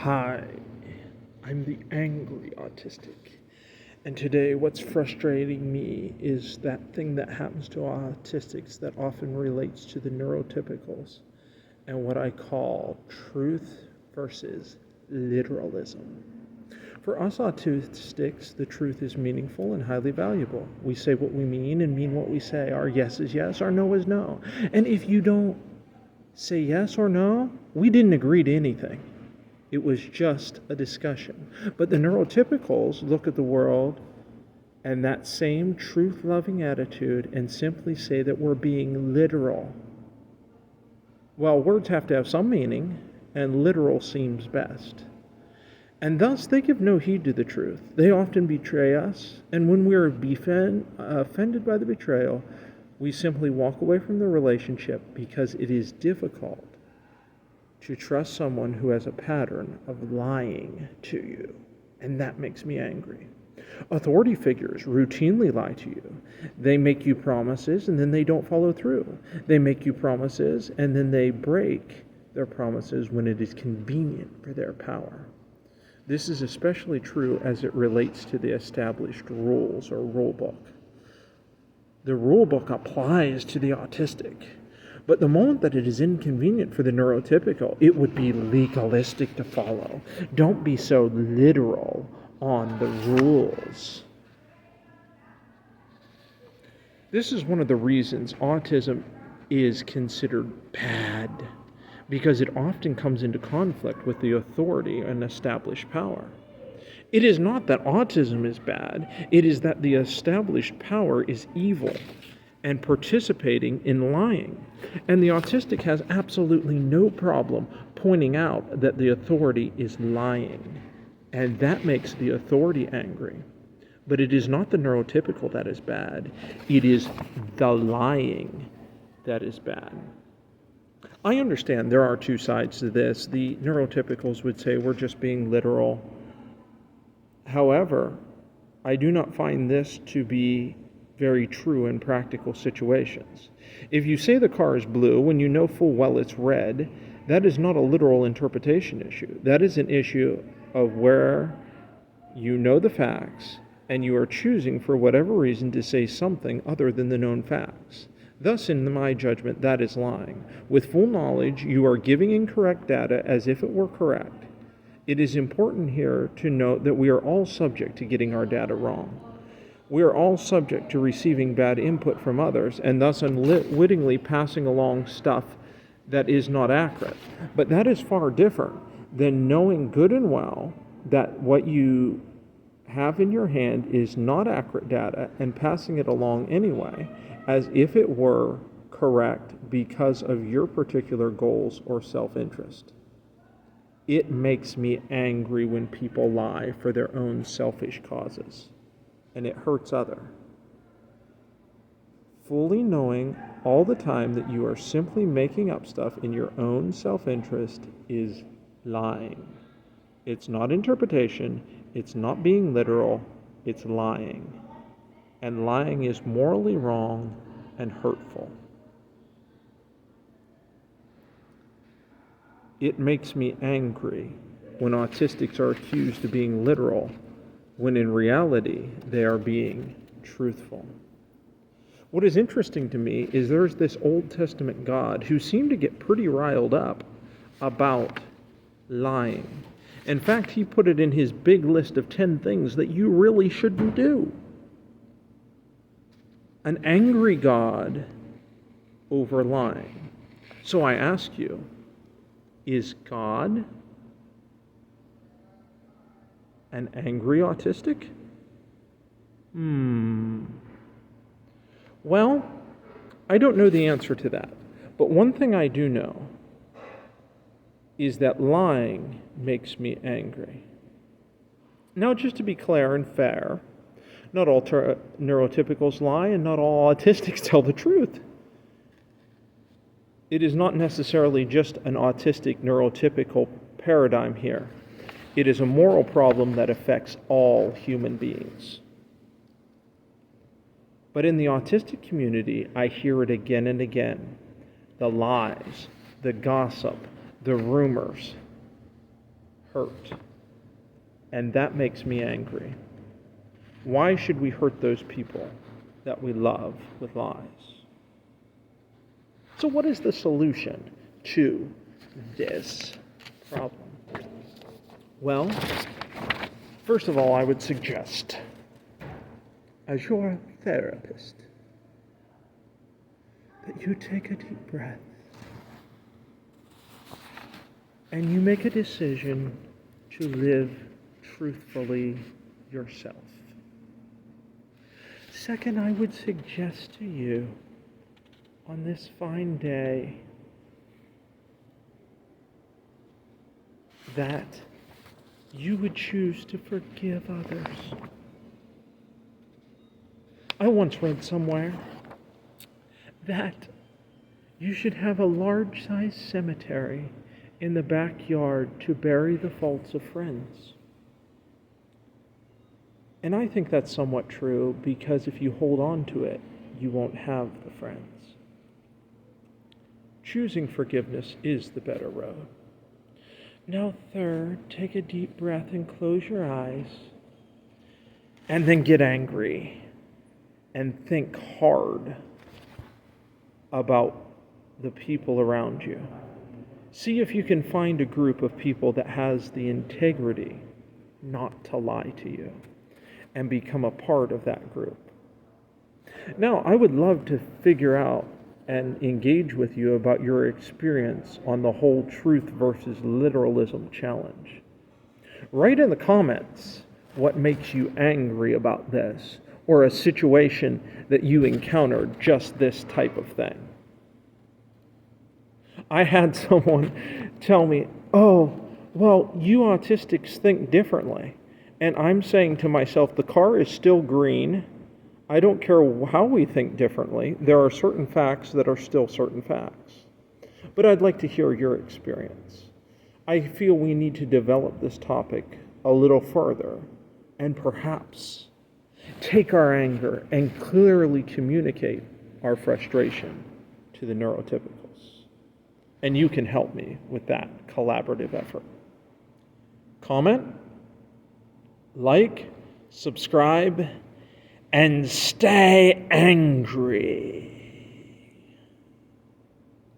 Hi, I'm the Angry Autistic. And today, what's frustrating me is that thing that happens to autistics that often relates to the neurotypicals and what I call truth versus literalism. For us autistics, the truth is meaningful and highly valuable. We say what we mean and mean what we say. Our yes is yes, our no is no. And if you don't say yes or no, we didn't agree to anything. It was just a discussion. But the neurotypicals look at the world and that same truth-loving attitude and simply say that we're being literal. Well, words have to have some meaning, and literal seems best. And thus they give no heed to the truth. They often betray us, and when we are offended by the betrayal, we simply walk away from the relationship because it is difficult to trust someone who has a pattern of lying to you. And that makes me angry. Authority figures routinely lie to you. They make you promises and then they don't follow through. They make you promises and then they break their promises when it is convenient for their power. This is especially true as it relates to the established rules or rule book. The rule book applies to the autistic. But the moment that it is inconvenient for the neurotypical, it would be legalistic to follow. Don't be so literal on the rules. This is one of the reasons autism is considered bad, because it often comes into conflict with the authority and established power. It is not that autism is bad, it is that the established power is evil and participating in lying. And the autistic has absolutely no problem pointing out that the authority is lying. And that makes the authority angry. But it is not the neurotypical that is bad. It is the lying that is bad. I understand there are two sides to this. The neurotypicals would say we're just being literal. However, I do not find this to be very true in practical situations. If you say the car is blue when you know full well it's red, that is not a literal interpretation issue. That is an issue of where you know the facts and you are choosing for whatever reason to say something other than the known facts. Thus, in my judgment, that is lying. With full knowledge, you are giving incorrect data as if it were correct. It is important here to note that we are all subject to getting our data wrong. We are all subject to receiving bad input from others and thus unwittingly passing along stuff that is not accurate. But that is far different than knowing good and well that what you have in your hand is not accurate data and passing it along anyway as if it were correct because of your particular goals or self-interest. It makes me angry when people lie for their own selfish causes. And it hurts others. Fully knowing all the time that you are simply making up stuff in your own self-interest is lying. It's not interpretation, it's not being literal, it's lying. And lying is morally wrong and hurtful. It makes me angry when autistics are accused of being literal when in reality they are being truthful. What is interesting to me is there's this Old Testament God who seemed to get pretty riled up about lying. In fact, he put it in his big list of 10 things that you really shouldn't do. An angry God over lying. So I ask you, is God an angry autistic? Well, I don't know the answer to that. But one thing I do know is that lying makes me angry. Now, just to be clear and fair, not all neurotypicals lie and not all autistics tell the truth. It is not necessarily just an autistic neurotypical paradigm here. It is a moral problem that affects all human beings. But in the autistic community, I hear it again and again. The lies, the gossip, the rumors. hurt. And that makes me angry. Why should we hurt those people that we love with lies? So what is the solution to this problem? Well, first of all, I would suggest, as your therapist, that you take a deep breath and you make a decision to live truthfully yourself. Second, I would suggest to you on this fine day that you would choose to forgive others. I once read somewhere that you should have a large-sized cemetery in the backyard to bury the faults of friends. And I think that's somewhat true, because if you hold on to it, you won't have the friends. Choosing forgiveness is the better road. Now, third, take a deep breath and close your eyes, and then get angry and think hard about the people around you. See if you can find a group of people that has the integrity not to lie to you, and become a part of that group. Now, I would love to figure out and engage with you about your experience on the whole truth versus literalism challenge. Write in the comments what makes you angry about this, or a situation that you encountered just this type of thing. I had someone tell me, "Oh, well, you autistics think differently." And I'm saying to myself, the car is still green. I don't care how we think differently. There are certain facts that are still certain facts. But I'd like to hear your experience. I feel we need to develop this topic a little further and perhaps take our anger and clearly communicate our frustration to the neurotypicals. And you can help me with that collaborative effort. Comment, like, subscribe, and stay angry.